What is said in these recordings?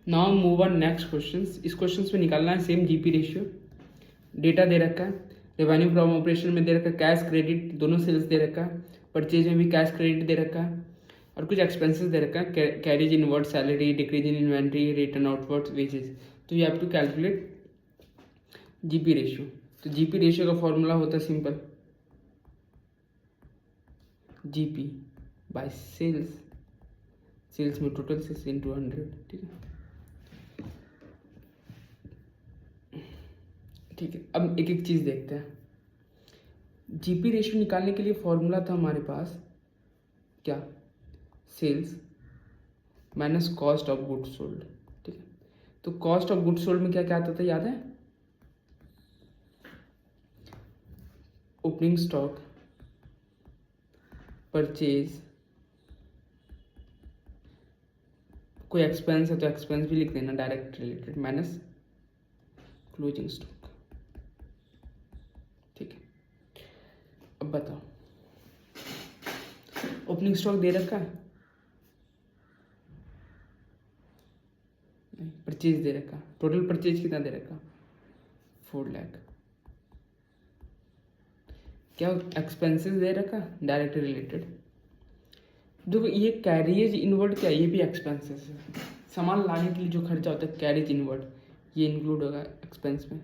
Now move on next question. इस question में निकालना है सेम जीपी रेशियो। डेटा दे रखा है, रेवेन्यू फ्रॉम ऑपरेशन में दे रखा है, कैश क्रेडिट दोनों सेल्स दे रखा है, परचेज में भी कैश क्रेडिट दे रखा है, और कुछ एक्सपेंसेस दे रखा है, carriage inward salary, decrease in inventory, return outward wages. So you have to calculate GP ratio. So GP ratio का फॉर्मूला होता है simple, GP by sales, sales में टोटल सेल्स इंटू 100। ठीक है, ठीक है। अब एक एक चीज़ देखते हैं। जीपी रेशियो निकालने के लिए फॉर्मूला था हमारे पास क्या, sales minus cost of goods sold. ठीक है, तो कॉस्ट ऑफ गुड्स सोल्ड में क्या क्या आता था याद है, ओपनिंग स्टॉक, परचेज, कोई एक्सपेंस है तो एक्सपेंस भी लिख देना direct related, minus closing stock. ठीक है, अब बताओ ओपनिंग स्टॉक दे रखा है, परचेज दे रखा, टोटल परचेज कितना दे रखा, 4 लाख। क्या एक्सपेंसेस दे रखा डायरेक्ट रिलेटेड। देखो ये कैरियज इनवर्ड क्या, ये भी एक्सपेंसेस है। सामान लाने के लिए जो खर्चा होता है कैरिज इनवर्ड, ये इंक्लूड होगा एक्सपेंस में।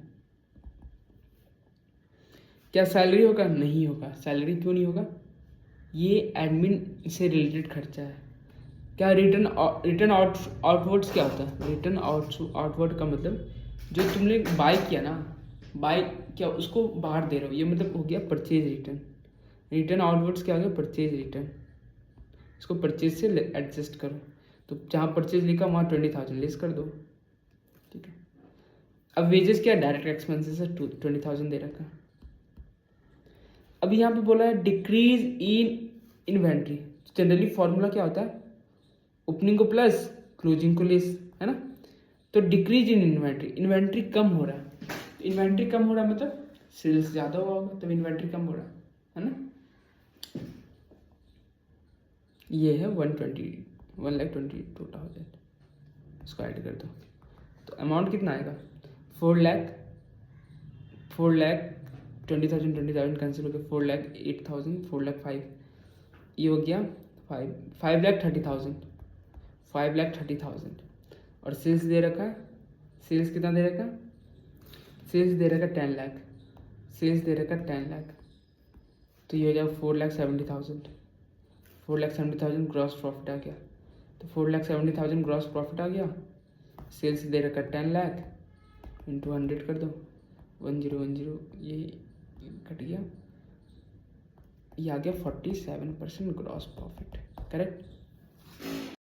क्या सैलरी होगा, नहीं होगा। सैलरी क्यों नहीं होगा, ये एडमिन से रिलेटेड खर्चा है। क्या रिटर्न आउटवर्ड्स क्या होता है, रिटर्न आउटवर्ड का मतलब जो तुमने बाय किया ना, बाय क्या उसको बाहर दे रहे हो, ये मतलब हो गया परचेज रिटर्न। रिटर्न आउटवर्ड्स क्या हो गया, परचेज रिटर्न। इसको परचेज से एडजस्ट करो, तो जहाँ परचेज लिखा वहाँ 20,000 लेस कर दो। ठीक है, अब वेजेस क्या, डायरेक्ट एक्सपेंसेस है, 20,000 दे रखा। अभी यहाँ पे बोला है decrease in inventory. Generally formula क्या होता है, ओपनिंग को प्लस क्लोजिंग को लेस, है ना। तो डिक्रीज इन इन्वेंट्री, इन्वेंट्री कम हो रहा है। इन्वेंट्री कम हो रहा है मतलब सेल्स ज़्यादा हुआ होगा, तब इन्वेंट्री कम हो रहा है ना। ये है 1,20,000, इसको ऐड कर दो तो अमाउंट कितना आएगा, 4,20,000 कैंसिल हो गया, 4,08,000, 4,05,000, ये हो गया 5,30,000। और सेल्स दे रखा है, सेल्स कितना दे रखा है, सेल्स दे रखा 10 लाख, सेल्स दे रखा 10 लाख, तो ये हो जाएगा 4,70,000 ग्रॉस प्रॉफिट आ गया। तो 4,70,000 ग्रॉस प्रॉफिट आ गया, सेल्स दे रखा 10 लाख इंटू 100 कर दो, 1010, ये कट गया, ये आ गया 47% ग्रॉस प्रॉफिट। करेक्ट।